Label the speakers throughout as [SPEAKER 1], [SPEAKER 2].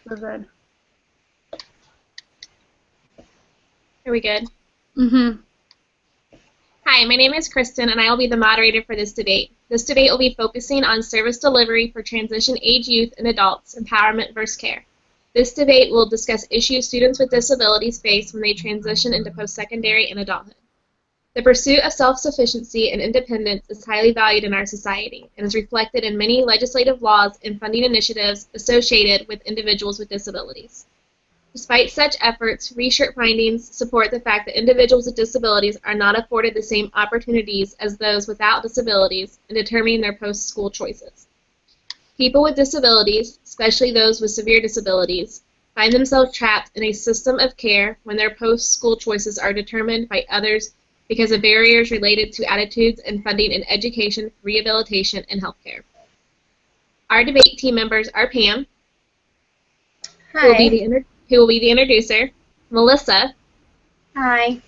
[SPEAKER 1] We're good.
[SPEAKER 2] Are we good?
[SPEAKER 1] Mm-hmm.
[SPEAKER 2] Hi, my name is Kristen, and I will be the moderator for this debate. This debate will be focusing on service delivery for transition-age youth and adults, empowerment versus care. This debate will discuss issues students with disabilities face when they transition into post-secondary and adulthood. The pursuit of self-sufficiency and independence is highly valued in our society and is reflected in many legislative laws and funding initiatives associated with individuals with disabilities. Despite such efforts, research findings support the fact that individuals with disabilities are not afforded the same opportunities as those without disabilities in determining their post-school choices. People with disabilities, especially those with severe disabilities, find themselves trapped in a system of care when their post-school choices are determined by others because of barriers related to attitudes and funding in education, rehabilitation, and healthcare. Our debate team members are Pam, who will be the introducer, Melissa,
[SPEAKER 3] Hi.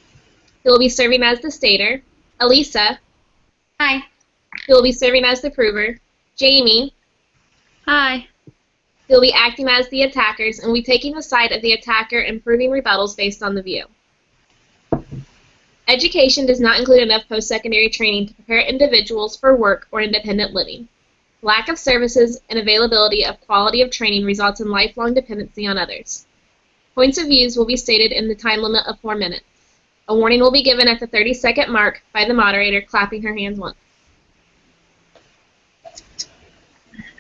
[SPEAKER 2] who will be serving as the stater, Elisa,
[SPEAKER 3] Hi.
[SPEAKER 2] who will be serving as the prover, Jamie,
[SPEAKER 1] Hi.
[SPEAKER 2] who will be acting as the attackers and will be taking the side of the attacker and proving rebuttals based on the view. Education does not include enough post-secondary training to prepare individuals for work or independent living. Lack of services and availability of quality of training results in lifelong dependency on others. Points of views will be stated in the time limit of 4 minutes. A warning will be given at the 30-second mark by the moderator clapping her hands once.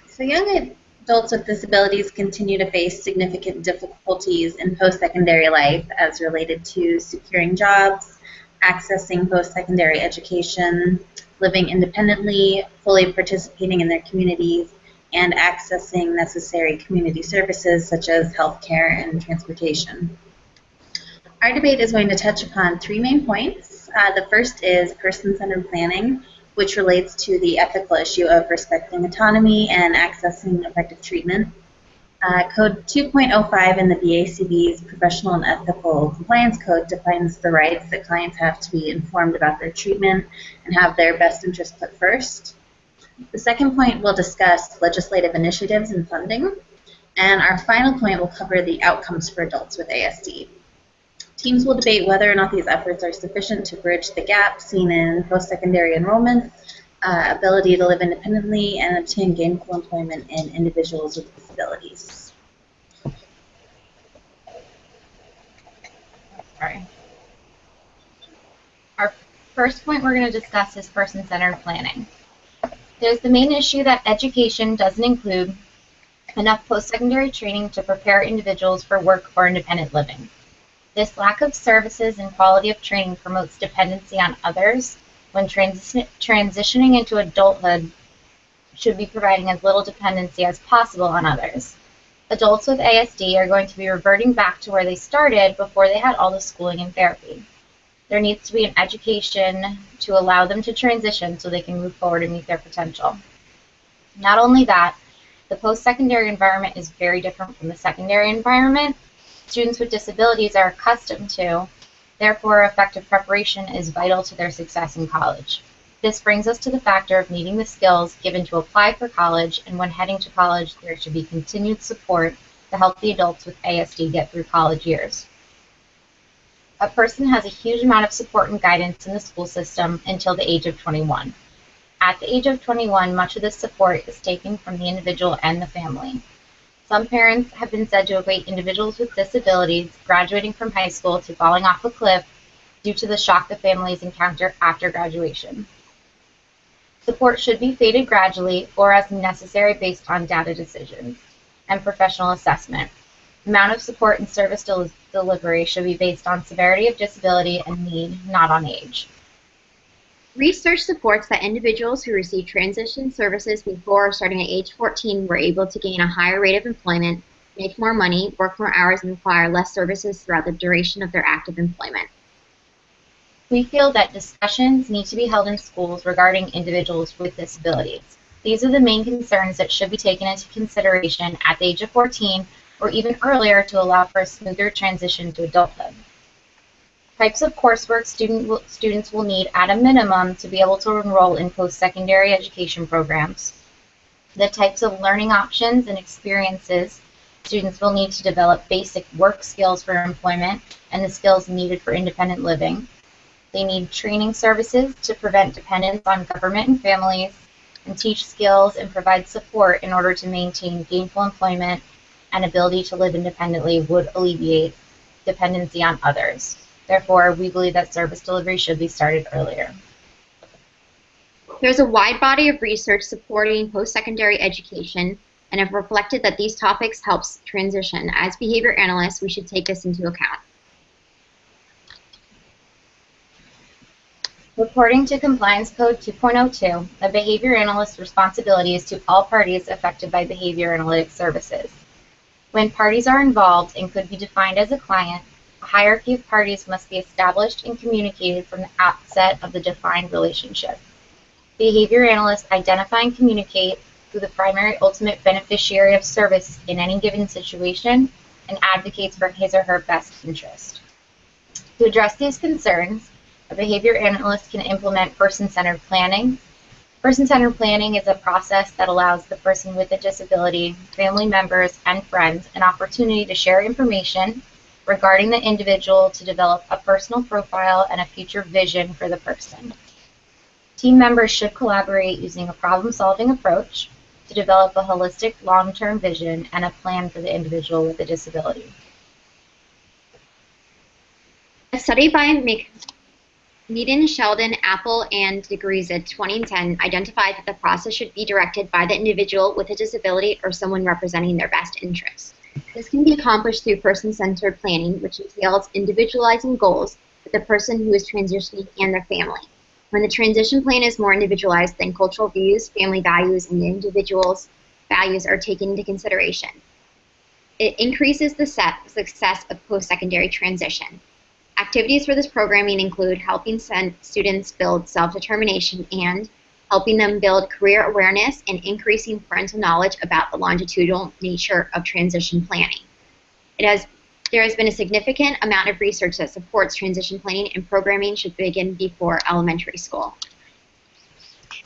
[SPEAKER 3] So young adults with disabilities continue to face significant difficulties in post-secondary life as related to securing jobs, accessing post-secondary education, living independently, fully participating in their communities, and accessing necessary community services such as healthcare and transportation. Our debate is going to touch upon 3 main points. The first is person-centered planning, which relates to the ethical issue of respecting autonomy and accessing effective treatment. Code 2.05 in the BACB's Professional and Ethical Compliance Code defines the rights that clients have to be informed about their treatment and have their best interests put first. The second point will discuss legislative initiatives and funding. And our final point will cover the outcomes for adults with ASD. Teams will debate whether or not these efforts are sufficient to bridge the gap seen in post-secondary enrollment, ability to live independently, and obtain gainful employment in individuals with disabilities.
[SPEAKER 4] Sorry. Our first point we're going to discuss is person-centered planning. There's the main issue that education doesn't include enough post-secondary training to prepare individuals for work or independent living. This lack of services and quality of training promotes dependency on others when transitioning into adulthood should be providing as little dependency as possible on others. Adults with ASD are going to be reverting back to where they started before they had all the schooling and therapy. There needs to be an education to allow them to transition so they can move forward and meet their potential. Not only that, the post-secondary environment is very different from the secondary environment students with disabilities are accustomed to. Therefore, effective preparation is vital to their success in college. This brings us to the factor of needing the skills given to apply for college, and when heading to college, there should be continued support to help the adults with ASD get through college years. A person has a huge amount of support and guidance in the school system until the age of 21. At the age of 21, much of this support is taken from the individual and the family. Some parents have been said to equate individuals with disabilities graduating from high school to falling off a cliff due to the shock the families encounter after graduation. Support should be faded gradually or as necessary based on data decisions and professional assessment. Amount of support and service delivery should be based on severity of disability and need, not on age.
[SPEAKER 5] Research supports that individuals who receive transition services before starting at age 14 were able to gain a higher rate of employment, make more money, work more hours, and require less services throughout the duration of their active employment.
[SPEAKER 4] We feel that discussions need to be held in schools regarding individuals with disabilities. These are the main concerns that should be taken into consideration at the age of 14 or even earlier to allow for a smoother transition to adulthood. Types of coursework students will need at a minimum to be able to enroll in post-secondary education programs. The types of learning options and experiences Students will need to develop basic work skills for employment and the skills needed for independent living. They need training services to prevent dependence on government and families, and teach skills and provide support in order to maintain gainful employment and ability to live independently would alleviate dependency on others. Therefore, we believe that service delivery should be started earlier.
[SPEAKER 5] There's a wide body of research supporting post-secondary education and have reflected that these topics help transition. As behavior analysts, we should take this into account.
[SPEAKER 4] Reporting to Compliance Code 2.02, a behavior analyst's responsibility is to all parties affected by behavior analytics services. When parties are involved and could be defined as a client, a hierarchy of parties must be established and communicated from the outset of the defined relationship. Behavior analysts identify and communicate who the primary ultimate beneficiary of service in any given situation and advocates for his or her best interest. To address these concerns, a behavior analyst can implement person-centered planning. Person-centered planning is a process that allows the person with a disability, family members, and friends an opportunity to share information regarding the individual to develop a personal profile and a future vision for the person. Team members should collaborate using a problem-solving approach to develop a holistic long-term vision and a plan for the individual with a disability.
[SPEAKER 5] A study by Meaden, Sheldon, Apple, and DeGreza 2010 identified that the process should be directed by the individual with a disability or someone representing their best interests. This can be accomplished through person-centered planning, which entails individualizing goals with the person who is transitioning and their family. When the transition plan is more individualized, then cultural views, family values, and the individual's values are taken into consideration. It increases the success of post-secondary transition. Activities for this programming include helping students build self-determination and helping them build career awareness and increasing parental knowledge about the longitudinal nature of transition planning. There has been a significant amount of research that supports transition planning, and programming should begin before elementary school.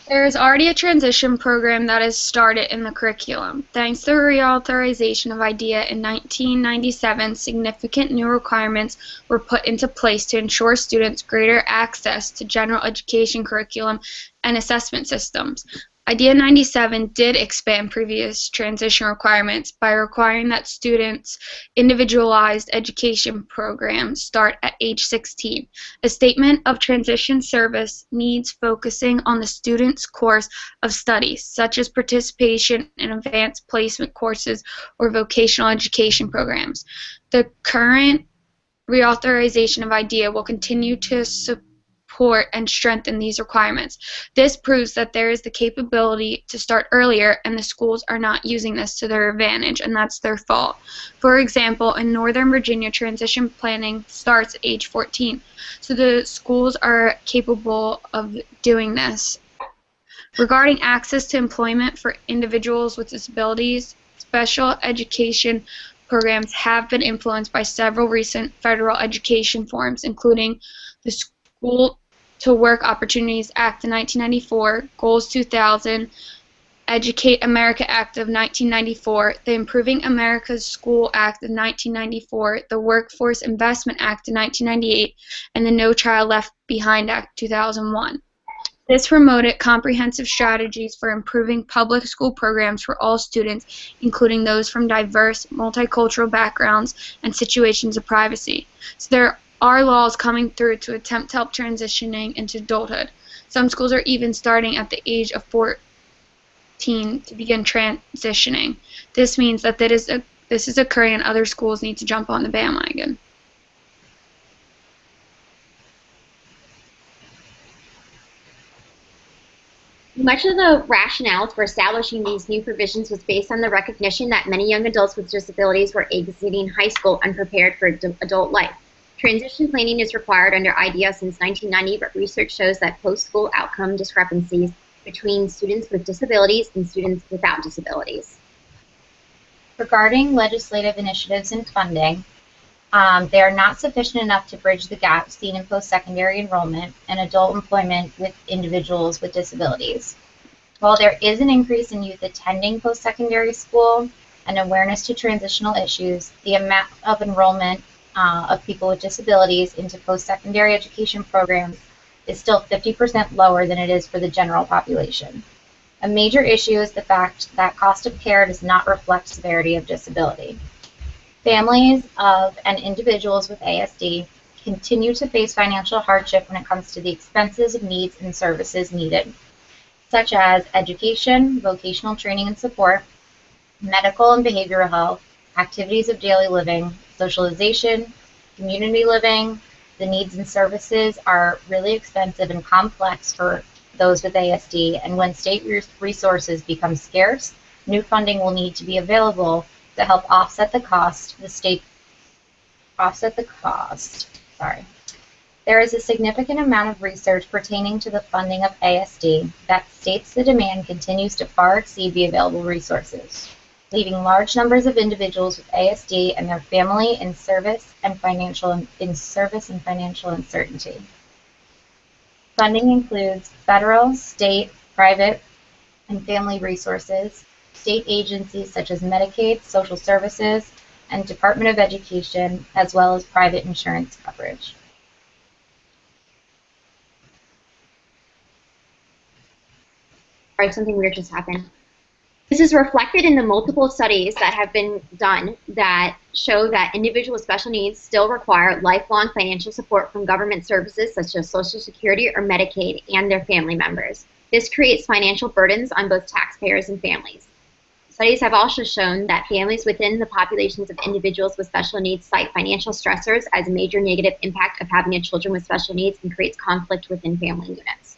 [SPEAKER 1] There is already a transition program that is started in the curriculum. Thanks to the reauthorization of IDEA in 1997, significant new requirements were put into place to ensure students greater access to general education curriculum and assessment systems. IDEA 97 did expand previous transition requirements by requiring that students' individualized education programs start at age 16. A statement of transition service needs focusing on the student's course of studies, such as participation in advanced placement courses or vocational education programs. The current reauthorization of IDEA will continue to support and strengthen these requirements. This proves that there is the capability to start earlier, and the schools are not using this to their advantage, and that's their fault. For example, in Northern Virginia, transition planning starts at age 14, so the schools are capable of doing this. Regarding access to employment for individuals with disabilities, special education programs have been influenced by several recent federal education reforms, including the School to Work Opportunities Act of 1994, Goals 2000, Educate America Act of 1994, the Improving America's School Act of 1994, the Workforce Investment Act of 1998, and the No Child Left Behind Act 2001. This promoted comprehensive strategies for improving public school programs for all students, including those from diverse, multicultural backgrounds and situations of privacy. So there are laws coming through to attempt to help transitioning into adulthood. Some schools are even starting at the age of 14 to begin transitioning. This means that this is occurring and other schools need to jump on the bandwagon.
[SPEAKER 5] Much of the rationale for establishing these new provisions was based on the recognition that many young adults with disabilities were exiting high school unprepared for adult life. Transition planning is required under IDEA since 1990, but research shows that post-school outcome discrepancies between students with disabilities and students without disabilities.
[SPEAKER 4] Regarding legislative initiatives and funding, they are not sufficient enough to bridge the gap seen in post-secondary enrollment and adult employment with individuals with disabilities. While there is an increase in youth attending post-secondary school, and awareness to transitional issues, the amount of enrollment of people with disabilities into post-secondary education programs is still 50% lower than it is for the general population. A major issue is the fact that cost of care does not reflect severity of disability. Families of and individuals with ASD continue to face financial hardship when it comes to the expenses of needs and services needed, such as education, vocational training and support, medical and behavioral health, activities of daily living, socialization, community living. The needs and services are really expensive and complex for those with ASD, and when state resources become scarce, new funding will need to be available to help offset the cost. There is a significant amount of research pertaining to the funding of ASD that states the demand continues to far exceed the available resources, leaving large numbers of individuals with ASD and their family in service and financial uncertainty. Funding includes federal, state, private, and family resources, state agencies such as Medicaid, Social Services, and Department of Education, as well as private insurance coverage.
[SPEAKER 5] Sorry, something weird just happened. This is reflected in the multiple studies that have been done that show that individuals with special needs still require lifelong financial support from government services such as Social Security or Medicaid and their family members. This creates financial burdens on both taxpayers and families. Studies have also shown that families within the populations of individuals with special needs cite financial stressors as a major negative impact of having children with special needs and creates conflict within family units.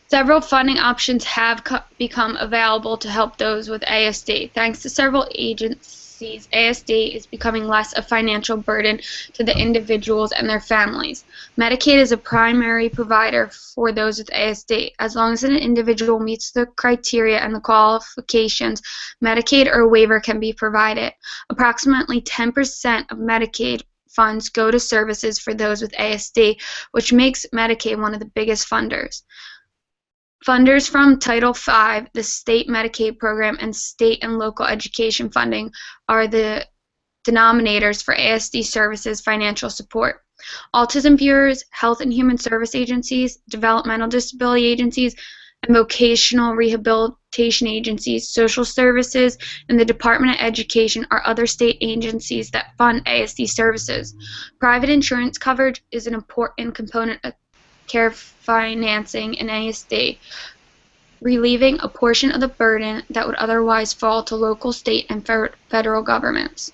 [SPEAKER 1] Several funding options have become available to help those with ASD. Thanks to several agencies, ASD is becoming less a financial burden to the individuals and their families. Medicaid is a primary provider for those with ASD. As long as an individual meets the criteria and the qualifications, Medicaid or a waiver can be provided. Approximately 10% of Medicaid funds go to services for those with ASD, which makes Medicaid one of the biggest funders. Funders from Title V, the state Medicaid program, and state and local education funding are the denominators for ASD services financial support. Autism bureaus, health and human service agencies, developmental disability agencies, and vocational rehabilitation agencies, social services, and the Department of Education are other state agencies that fund ASD services. Private insurance coverage is an important component of care financing in ASD, relieving a portion of the burden that would otherwise fall to local, state, and federal governments.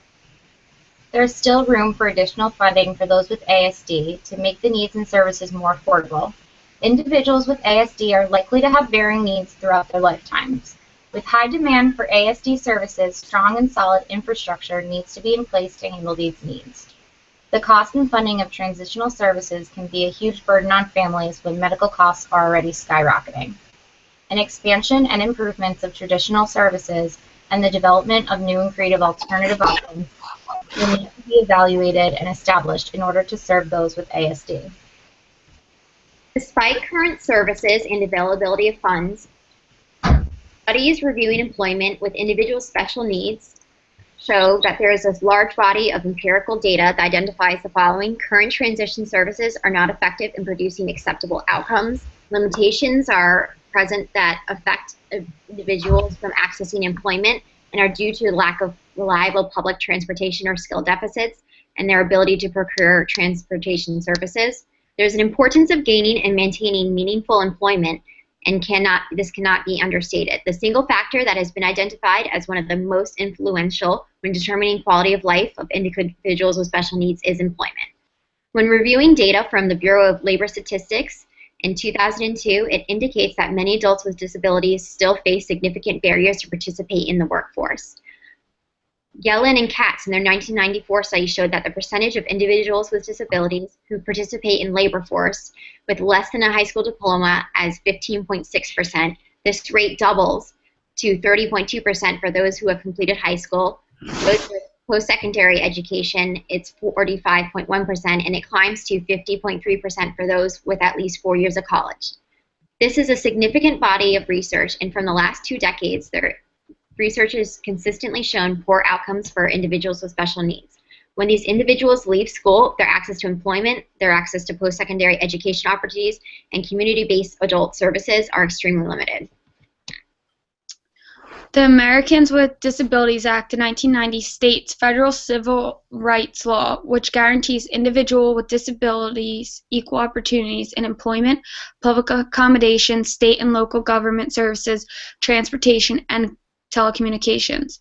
[SPEAKER 4] There is still room for additional funding for those with ASD to make the needs and services more affordable. Individuals with ASD are likely to have varying needs throughout their lifetimes. With high demand for ASD services, strong and solid infrastructure needs to be in place to handle these needs. The cost and funding of transitional services can be a huge burden on families when medical costs are already skyrocketing. An expansion and improvements of traditional services and the development of new and creative alternative options will need to be evaluated and established in order to serve those with ASD.
[SPEAKER 5] Despite current services and availability of funds, studies reviewing employment with individuals with special needs show that there is a large body of empirical data that identifies the following. Current transition services are not effective in producing acceptable outcomes. Limitations are present that affect individuals from accessing employment and are due to lack of reliable public transportation or skill deficits and their ability to procure transportation services. There's an importance of gaining and maintaining meaningful employment, and this cannot be understated. The single factor that has been identified as one of the most influential when determining quality of life of individuals with special needs is employment. When reviewing data from the Bureau of Labor Statistics in 2002, it indicates that many adults with disabilities still face significant barriers to participate in the workforce. Yellen and Katz in their 1994 study showed that the percentage of individuals with disabilities who participate in labor force with less than a high school diploma as 15.6%. This rate doubles to 30.2% for those who have completed high school. Those with post-secondary education, it's 45.1%, and it climbs to 50.3% for those with at least 4 years of college. This is a significant body of research, and from the last 2 decades, research has consistently shown poor outcomes for individuals with special needs. When these individuals leave school, their access to employment, their access to post-secondary education opportunities, and community-based adult services are extremely limited.
[SPEAKER 1] The Americans with Disabilities Act of 1990 states federal civil rights law, which guarantees individuals with disabilities equal opportunities in employment, public accommodation, state and local government services, transportation, and telecommunications.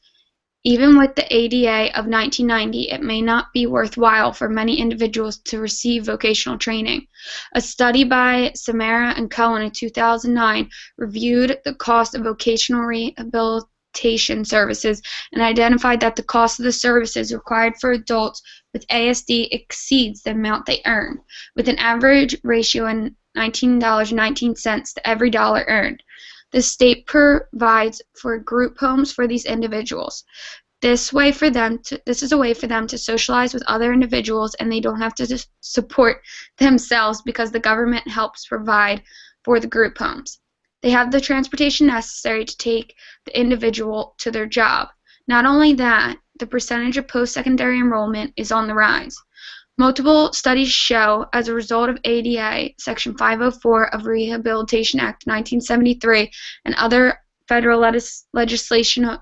[SPEAKER 1] Even with the ADA of 1990, it may not be worthwhile for many individuals to receive vocational training. A study by Samara and Cohen in 2009 reviewed the cost of vocational rehabilitation services and identified that the cost of the services required for adults with ASD exceeds the amount they earn, with an average ratio of $19.19 to every dollar earned. The state provides for group homes for these individuals. This is a way for them to socialize with other individuals, and they don't have to support themselves because the government helps provide for the group homes. They have the transportation necessary to take the individual to their job. Not only that, the percentage of post-secondary enrollment is on the rise. Multiple studies show, as a result of ADA, Section 504 of Rehabilitation Act 1973, and other federal legislation,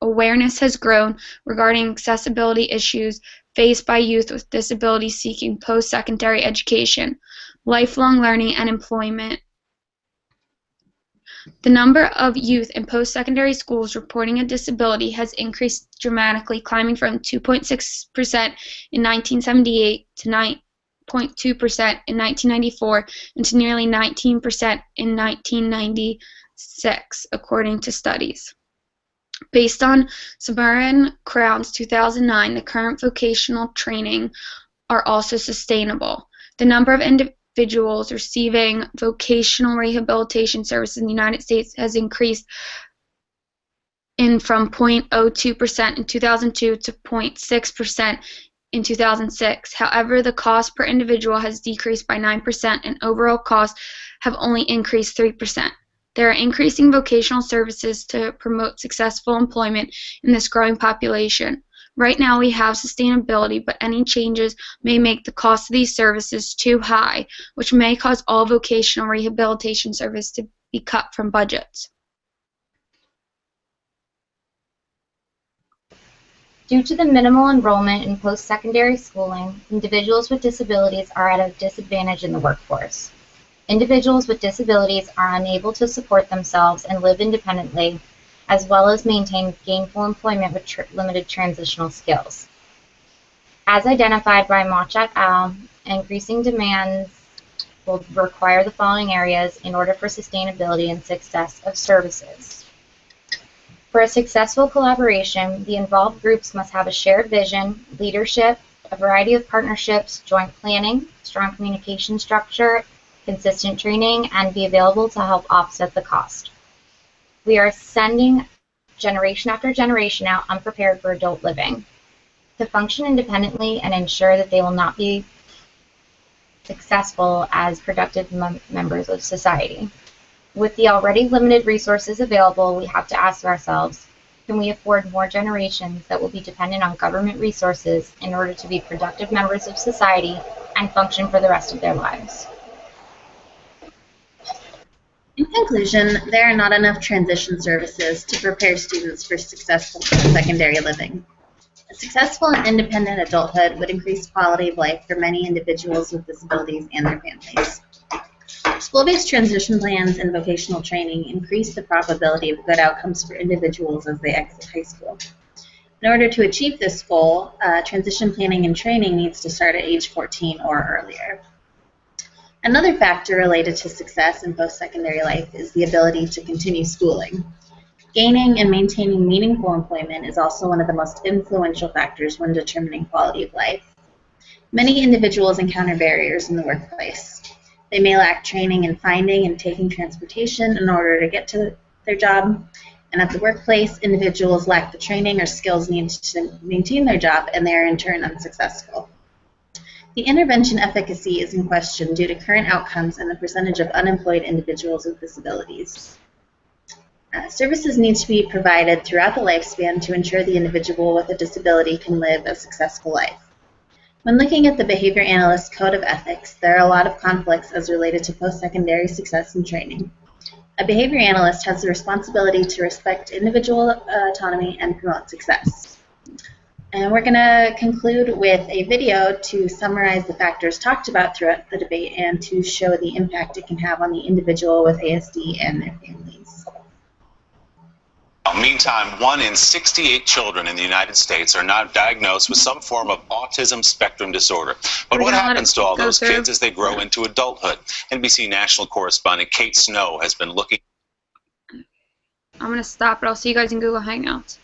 [SPEAKER 1] awareness has grown regarding accessibility issues faced by youth with disabilities seeking post-secondary education, lifelong learning, and employment. The number of youth in post-secondary schools reporting a disability has increased dramatically, climbing from 2.6% in 1978 to 9.2% in 1994 and to nearly 19% in 1996, according to studies. Based on Samara and Crown's 2009, the current vocational training are also sustainable. The number of individuals receiving vocational rehabilitation services in the United States has increased from 0.02% in 2002 to 0.6% in 2006. However, the cost per individual has decreased by 9%, and overall costs have only increased 3%. There are increasing vocational services to promote successful employment in this growing population. Right now we have sustainability, but any changes may make the cost of these services too high, which may cause all vocational rehabilitation services to be cut from budgets.
[SPEAKER 4] Due to the minimal enrollment in post-secondary schooling, individuals with disabilities are at a disadvantage in the workforce. Individuals with disabilities are unable to support themselves and live independently, as well as maintain gainful employment with limited transitional skills. As identified by Mach et al., increasing demands will require the following areas in order for sustainability and success of services. For a successful collaboration, the involved groups must have a shared vision, leadership, a variety of partnerships, joint planning, strong communication structure, consistent training, and be available to help offset the cost. We are sending generation after generation out unprepared for adult living. To function independently and ensure that they will not be successful as productive members of society. With the already limited resources available, we have to ask ourselves, can we afford more generations that will be dependent on government resources in order to be productive members of society and function for the rest of their lives?
[SPEAKER 3] In conclusion, there are not enough transition services to prepare students for successful secondary living. A successful and independent adulthood would increase quality of life for many individuals with disabilities and their families. School-based transition plans and vocational training increase the probability of good outcomes for individuals as they exit high school. In order to achieve this goal, transition planning and training needs to start at age 14 or earlier. Another factor related to success in post-secondary life is the ability to continue schooling. Gaining and maintaining meaningful employment is also one of the most influential factors when determining quality of life. Many individuals encounter barriers in the workplace. They may lack training in finding and taking transportation in order to get to their job, and at the workplace, individuals lack the training or skills needed to maintain their job, and they are in turn unsuccessful. The intervention efficacy is in question due to current outcomes and the percentage of unemployed individuals with disabilities. Services need to be provided throughout the lifespan to ensure the individual with a disability can live a successful life. When looking at the Behavior Analyst Code of Ethics, there are a lot of conflicts as related to post-secondary success and training. A behavior analyst has the responsibility to respect individual autonomy and promote success. And we're going to conclude with a video to summarize the factors talked about throughout the debate and to show the impact it can have on the individual with ASD and their families.
[SPEAKER 6] Meantime, 1 in 68 children in the United States are now diagnosed with some form of autism spectrum disorder. But what happens to all those kids as they grow into adulthood? NBC national correspondent Kate Snow has been looking.
[SPEAKER 1] I'm going to stop it. I'll see you guys in Google Hangouts.